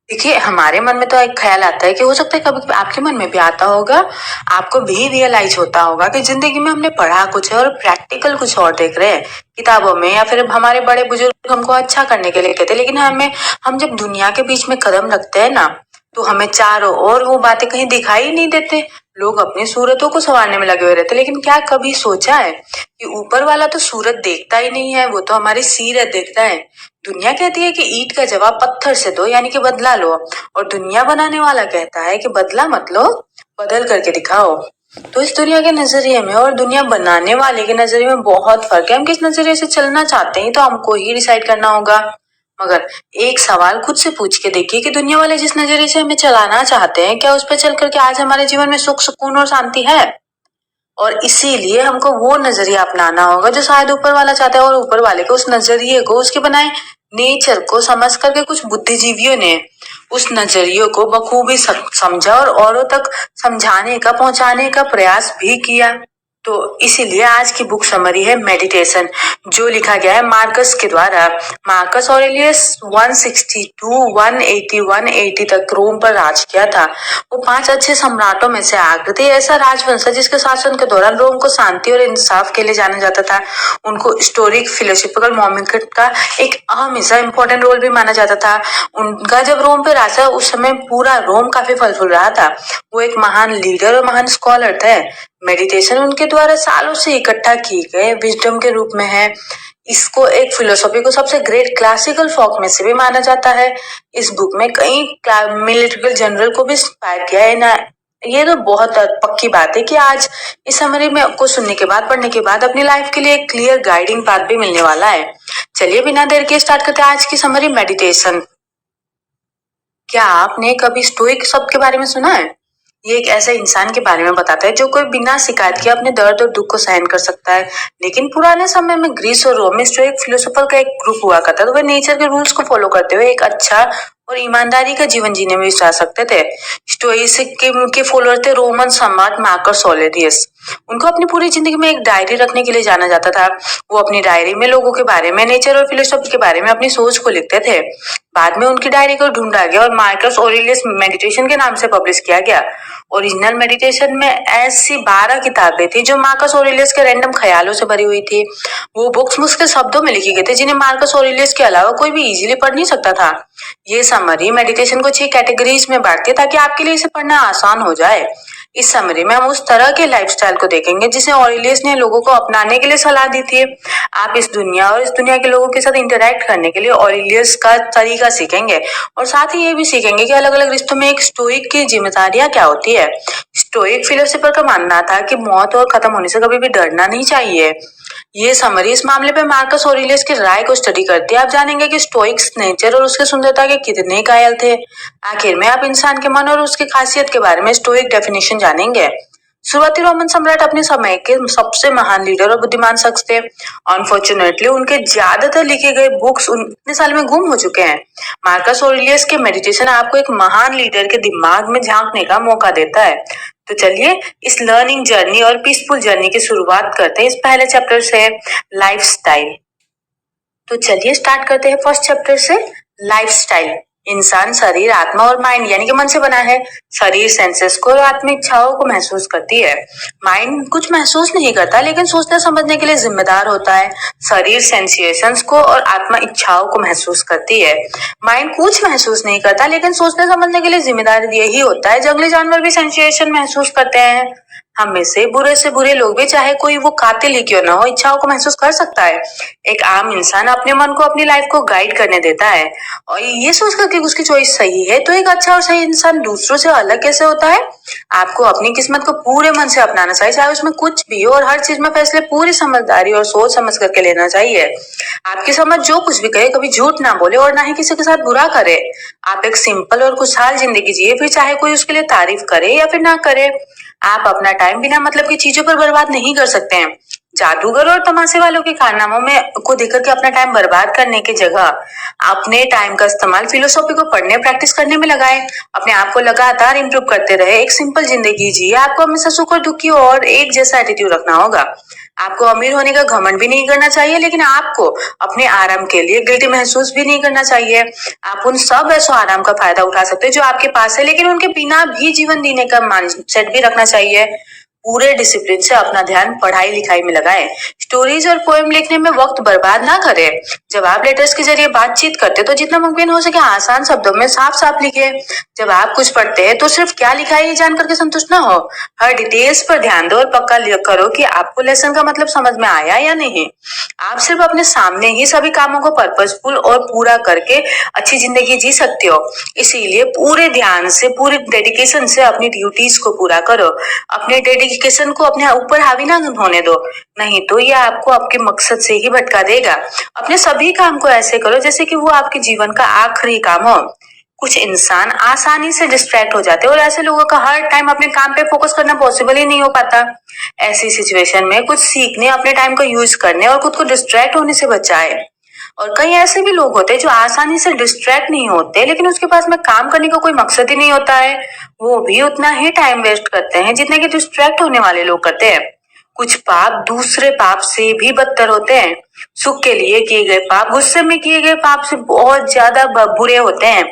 देखिए, हमारे मन में तो एक ख़्याल आता है कि हो सकता है कभी आपके मन में भी आता होगा, आपको भी रियलाइज़ होता होगा कि ज़िंदगी में हमने पढ़ा कुछ है और प्रैक्टिकल कुछ और देख रहे हैं, किताबों में या फिर हमारे बड़े-बुज़ुर्ग हमको अच्छा करने के लिए कहते हैं, लेकिन हम जब दुनिया के बीच में कदम रखते हैं ना, तो हमें चारों ओर वो बातें कहीं दिखाई ही नहीं देते। लोग अपनी सूरतों को सँवारने में लगे हुए रहते हैं, लेकिन क्या कभी सोचा है कि ऊपर वाला तो सूरत देखता ही नहीं है, वो तो हमारी सीरत देखता है। दुनिया कहती है कि ईंट का जवाब पत्थर से दो यानी कि बदला लो, और दुनिया बनाने वाला कहता है कि बदला मत लो, बदल करके दिखाओ। तो इस दुनिया के नजरिए में और दुनिया बनाने वाले के नजरिए में बहुत फर्क है। हम किस नजरिए से चलना चाहते हैं तो हमको ही डिसाइड करना होगा। मगर एक सवाल खुद से पूछ के देखिए कि दुनिया वाले जिस नजरिए से हमें चलाना चाहते हैं, क्या उस पर चल करके आज हमारे जीवन में सुख सुकून और शांति है? और इसीलिए हमको वो नजरिया अपनाना होगा जो शायद ऊपर वाला चाहता है, और ऊपर वाले को उस नजरिए को, उसके बनाए नेचर को समझ करके कुछ बुद्धिजीवियों ने उस नजरियों को बखूबी समझा और औरों तक समझाने का, पहुंचाने का प्रयास भी किया। तो इसीलिए आज की बुक समरी है मेडिटेशन, जो लिखा गया है मार्कस के द्वारा। मार्कस ऑरेलियस 162, 180, 180 तक रोम पर राज किया था। वो 5 अच्छे सम्राटों में से आकृति ऐसा राजवंश था जिसके शासन के दौरान रोम को शांति और इंसाफ के लिए जाना जाता था। उनको हिस्टोरिक फिलोसॉफिकल मोमेंट का एक अहम हिस्सा, इंपॉर्टेंट रोल भी माना जाता था। उनका जब रोम पे राज था उस समय पूरा रोम काफी फल फूल रहा था। वो एक महान लीडर और महान स्कॉलर थे। मेडिटेशन उनके द्वारा सालों से इकट्ठा किए गए विजडम के रूप में है। इसको एक फिलोसॉफी को सबसे ग्रेट क्लासिकल फॉक में से भी माना जाता है। इस बुक में कई मिलिट्री जनरल को भी इंस्पायर किया है ना। ये तो बहुत पक्की बात है कि आज इस समरी में आपको सुनने के बाद, पढ़ने के बाद अपनी लाइफ के लिए एक क्लियर गाइडिंग पाथ भी मिलने वाला है। चलिए बिना देर के स्टार्ट करते हैं आज की समरी मेडिटेशन। क्या आपने कभी स्टोइक शब्द के बारे में सुना है? ये एक ऐसे इंसान के बारे में बताता है जो कोई बिना शिकायत के अपने दर्द और दुख को सहन कर सकता है। लेकिन पुराने समय में ग्रीस और रोम में स्टोइक फिलोसोफर का एक ग्रुप हुआ करता था। वे नेचर के रूल्स को फॉलो करते हुए एक अच्छा और ईमानदारी का जीवन जीने में विश्वास रखते थे। स्टोइक के फॉलोअर थे रोमन सम्राट मार्कस ऑरेलियस। उनको अपनी पूरी जिंदगी में एक डायरी रखने के लिए जाना जाता था। वो अपनी डायरी में लोगों के बारे में, नेचर और फिलोसॉफी के बारे में अपनी सोच को लिखते थे। बाद में उनकी डायरी को ढूंढा गया और मार्कस ऑरेलियस मेडिटेशन के नाम से पब्लिश किया गया। ओरिजिनल मेडिटेशन में ऐसी 12 किताबें थी जो मार्कस ऑरेलियस के रैंडम ख्यालों से भरी हुई थी। वो बुक्स मुश्किल शब्दों में लिखी गई थी जिन्हें मार्कस ऑरेलियस के अलावा कोई भी इजीली पढ़ नहीं सकता था। ये समरी मेडिटेशन को 6 कैटेगरीज में बांटती है ताकि आपके लिए इसे पढ़ना आसान हो जाए। इस समरी में हम उस तरह के लाइफस्टाइल को देखेंगे जिसे ऑरेलियस ने लोगों को अपनाने के लिए सलाह दी थी। आप इस दुनिया और इस दुनिया के लोगों के साथ इंटरेक्ट करने के लिए ऑरेलियस का तरीका सीखेंगे, और साथ ही ये भी सीखेंगे कि अलग अलग रिश्तों में एक स्टोइक की जिम्मेदारियां क्या होती है। स्टोइक फिलोसोफर का मानना था कि मौत और खत्म होने से कभी भी डरना नहीं चाहिए। ये समरी इस मामले पे मार्कस ऑरेलियस की राय को स्टडी करती है। आप जानेंगे कि स्टोइक्स नेचर और उसके सुंदरता के कितने कायल थे। आखिर में आप इंसान के मन और उसकी खासियत के बारे में स्टोइक डेफिनेशन जानेंगे। शुरुआती रोमन सम्राट अपने समय के सबसे महान लीडर और बुद्धिमान शख्स थे। अनफॉर्चुनेटली उनके ज्यादातर लिखे गए बुक्स उतने साल में गुम हो चुके हैं। मार्कस ऑरेलियस के मेडिटेशन आपको एक महान लीडर के दिमाग में झांकने का मौका देता है। तो चलिए इस लर्निंग जर्नी और पीसफुल जर्नी की शुरुआत करते हैं इस पहले चैप्टर से, लाइफस्टाइल। तो चलिए स्टार्ट करते हैं फर्स्ट चैप्टर से, लाइफस्टाइल। इंसान शरीर, आत्मा और माइंड यानी कि मन से बना है। शरीर सेंसेस को और आत्मिक इच्छाओं को महसूस करती है। माइंड कुछ महसूस नहीं करता लेकिन सोचने समझने के लिए जिम्मेदार होता है। शरीर सेंसेशंस को और आत्मा इच्छाओं को महसूस करती है। माइंड कुछ महसूस नहीं करता लेकिन सोचने समझने के लिए जिम्मेदार यही होता है। जंगली जानवर भी सेंसेशन महसूस करते हैं। हम में से बुरे लोग भी, चाहे कोई वो कातिल ही क्यों ना हो, इच्छाओं को महसूस कर सकता है। एक आम इंसान अपने मन को अपनी लाइफ को गाइड करने देता है और ये सोचकर कि उसकी चॉइस सही है। तो एक अच्छा और सही इंसान दूसरों से अलग कैसे होता है? आपको अपनी किस्मत को पूरे मन से अपनाना चाहिए, चाहे उसमें कुछ भी हो, और हर चीज में फैसले पूरी समझदारी और सोच समझ करके लेना चाहिए। आपकी समझ जो कुछ भी कहे, कभी झूठ ना बोले और ना ही किसी के साथ बुरा करे। आप एक सिंपल और खुशहाल जिंदगी जिए, फिर चाहे कोई उसके लिए तारीफ करे या फिर ना करे। आप अपना टाइम बिना मतलब की चीजों पर बर्बाद नहीं कर सकते हैं। जादूगर और तमाशे वालों के कारनामों में को देखकर के अपना टाइम बर्बाद करने की जगह अपने टाइम का इस्तेमाल फिलोसॉफी को पढ़ने, प्रैक्टिस करने में लगाएं। अपने आप को लगातार इंप्रूव करते रहे। एक सिंपल जिंदगी जिए। आपको हमेशा सुख और दुख की और एक जैसा एटीट्यूड रखना होगा। आपको अमीर होने का घमंड भी नहीं करना चाहिए, लेकिन आपको अपने आराम के लिए गिल्टी महसूस भी नहीं करना चाहिए। आप उन सब ऐसो आराम का फायदा उठा सकते हैं जो आपके पास है, लेकिन उनके बिना भी जीवन जीने का माइंडसेट भी रखना चाहिए। पूरे डिसिप्लिन से अपना ध्यान पढ़ाई लिखाई में लगाएं। स्टोरीज और पोएम लिखने में वक्त बर्बाद ना करें। जब आप लेटर्स के जरिए बातचीत करते तो जितना मुमकिन हो सके आसान शब्दों में साफ साफ लिखे। जब आप कुछ पढ़ते हैं तो सिर्फ क्या लिखा है ये जानकर के संतुष्ट ना हो। हर डिटेल्स पर ध्यान दो और पक्का करो कि आपको लेसन का मतलब समझ में आया या नहीं। आप सिर्फ अपने सामने ही सभी कामों को पर्पसफुल और पूरा करके अच्छी जिंदगी जी सकते हो। इसीलिए पूरे ध्यान से, पूरे डेडिकेशन से अपनी ड्यूटीज को पूरा करो। अपने डेडिकेशन को अपने ऊपर हावी ना होने दो, नहीं तो ये आपको आपके मकसद से ही भटका देगा। अपने सभी काम को ऐसे करो जैसे कि वो आपके जीवन का आखिरी काम हो। कुछ इंसान आसानी से डिस्ट्रैक्ट हो जाते हैं और ऐसे लोगों का हर टाइम अपने काम पे फोकस करना पॉसिबल ही नहीं हो पाता। ऐसी सिचुएशन में कुछ सीखने, अपने टाइम को यूज करने और खुद को डिस्ट्रैक्ट होने से बचाए। और कई ऐसे भी लोग होते हैं जो आसानी से डिस्ट्रैक्ट नहीं होते, लेकिन उसके पास में काम करने का कोई मकसद ही नहीं होता है। वो भी उतना ही टाइम वेस्ट करते हैं जितना कि डिस्ट्रैक्ट होने वाले लोग करते हैं। कुछ पाप दूसरे पाप से भी बदतर होते हैं। सुख के लिए किए गए पाप गुस्से में किए गए पाप से बहुत ज्यादा बुरे होते हैं।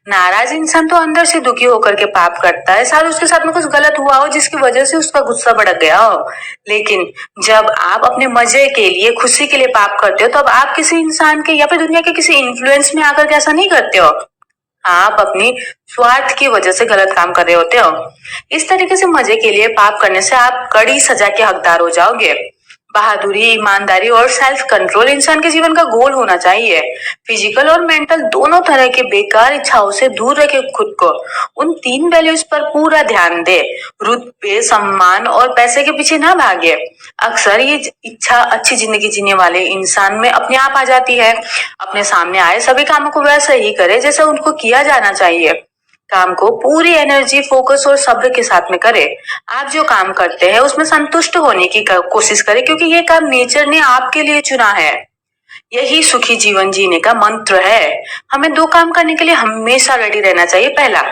नाराज इंसान तो अंदर से दुखी होकर के पाप करता है, शायद उसके साथ में कुछ गलत हुआ हो जिसकी वजह से उसका गुस्सा भड़क गया हो। लेकिन जब आप अपने मजे के लिए, खुशी के लिए पाप करते हो, तब आप किसी इंसान के या फिर दुनिया के किसी इन्फ्लुएंस में आकर के ऐसा नहीं करते हो। आप अपनी स्वार्थ की वजह से गलत काम कर रहे होते हो। इस तरीके से मजे के लिए पाप करने से आप कड़ी सजा के हकदार हो जाओगे। बहादुरी, ईमानदारी और सेल्फ कंट्रोल इंसान के जीवन का गोल होना चाहिए। फिजिकल और मेंटल दोनों तरह के बेकार इच्छाओं से दूर रखे खुद को। उन 3 वैल्यूज पर पूरा ध्यान दे। रुतबे, सम्मान और पैसे के पीछे ना भागे। अक्सर ये इच्छा अच्छी जिंदगी जीने वाले इंसान में अपने आप आ जाती है। अपने सामने आए सभी कामों को वैसे ही करे जैसे उनको किया जाना चाहिए। काम को पूरी एनर्जी, फोकस और सब्र के साथ में करें। आप जो काम करते हैं उसमें संतुष्ट होने की कोशिश करें, क्योंकि ये काम नेचर ने आपके लिए चुना है। यही सुखी जीवन जीने का मंत्र है। हमें 2 काम करने के लिए हमेशा रेडी रहना चाहिए। पहला,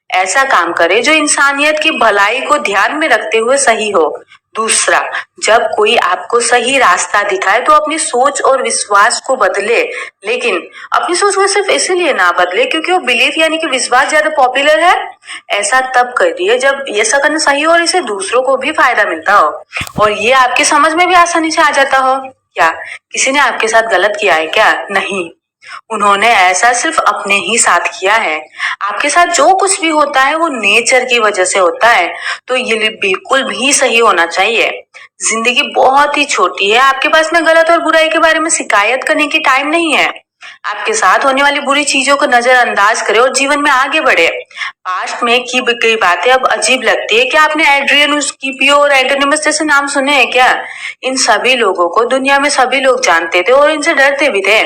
ऐसा काम करें जो इंसानियत की भलाई को ध्यान में रखते हुए सही हो। दूसरा, जब कोई आपको सही रास्ता दिखाए तो अपनी सोच और विश्वास को बदले, लेकिन अपनी सोच को सिर्फ इसीलिए ना बदले क्योंकि वो बिलीफ यानी कि विश्वास ज्यादा पॉपुलर है। ऐसा तब करिए जब ऐसा करना सही हो और इसे दूसरों को भी फायदा मिलता हो और ये आपके समझ में भी आसानी से आ जाता हो। क्या किसी ने आपके साथ गलत किया है क्या? नहीं, उन्होंने ऐसा सिर्फ अपने ही साथ किया है। आपके साथ जो कुछ भी होता है वो नेचर की वजह से होता है, तो ये बिल्कुल भी सही होना चाहिए। जिंदगी बहुत ही छोटी है। आपके पास में गलत और बुराई के बारे में शिकायत करने की टाइम नहीं है। आपके साथ होने वाली बुरी चीजों को नजरअंदाज करें और जीवन में आगे बढ़े। पास्ट में की गई बातें अब अजीब लगती है। क्या आपने एड्रियन, स्किपियो और एंटोनिमस जैसे नाम सुने हैं क्या? इन सभी लोगों को दुनिया में सभी लोग जानते थे और इनसे डरते भी थे।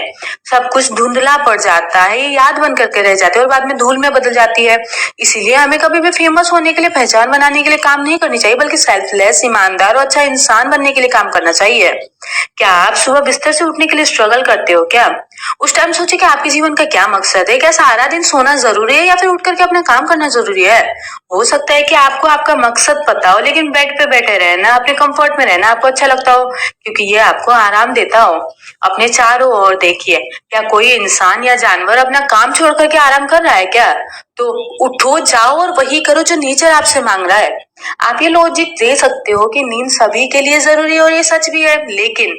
सब कुछ धुंधला पड़ जाता है, ये याद बन करके रह जाते हैं और बाद में धूल में बदल जाती है। इसीलिए हमें कभी भी फेमस होने के लिए, पहचान बनाने के लिए काम नहीं करनी चाहिए, बल्कि सेल्फलेस, ईमानदार और अच्छा इंसान बनने के लिए काम करना चाहिए। क्या आप सुबह बिस्तर से उठने के लिए स्ट्रगल करते हो क्या? उस टाइम सोचे कि आपके जीवन का क्या मकसद है। क्या सारा दिन सोना जरूरी है या फिर उठ करके अपना काम करना जरूरी है? हो सकता है कि आपको आपका मकसद पता हो, लेकिन बेड पे बैठे रहना, अपने कंफर्ट में रहना आपको अच्छा लगता हो क्योंकि ये आपको आराम देता हो। अपने चारों ओर देखिए, क्या कोई इंसान या जानवर अपना काम छोड़ करके आराम कर रहा है क्या? तो उठो, जाओ और वही करो जो नेचर आपसे मांग रहा है। आप ये लॉजिक दे सकते हो कि नींद सभी के लिए जरूरी है और ये सच भी है, लेकिन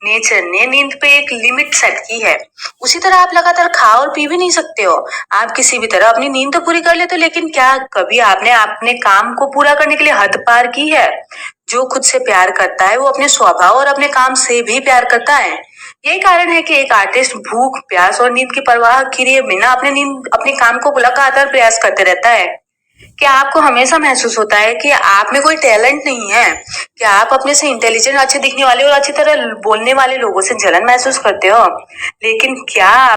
नेचर ने नींद पे एक लिमिट सेट की है। उसी तरह आप लगातार खा और पी भी नहीं सकते हो। आप किसी भी तरह अपनी नींद तो पूरी कर लेते हो, लेकिन क्या कभी आपने अपने काम को पूरा करने के लिए हद पार की है? जो खुद से प्यार करता है वो अपने स्वभाव और अपने काम से भी प्यार करता है। यही कारण है कि एक आर्टिस्ट भूख, प्यास और नींद की परवाह किए बिना अपने काम को लगातार प्रयास करते रहता है। क्या आपको हमेशा महसूस होता है कि आप में कोई टैलेंट नहीं है? क्या आप अपने से इंटेलिजेंट, अच्छे दिखने वाले और अच्छी तरह बोलने वाले लोगों से जलन महसूस करते हो? लेकिन क्या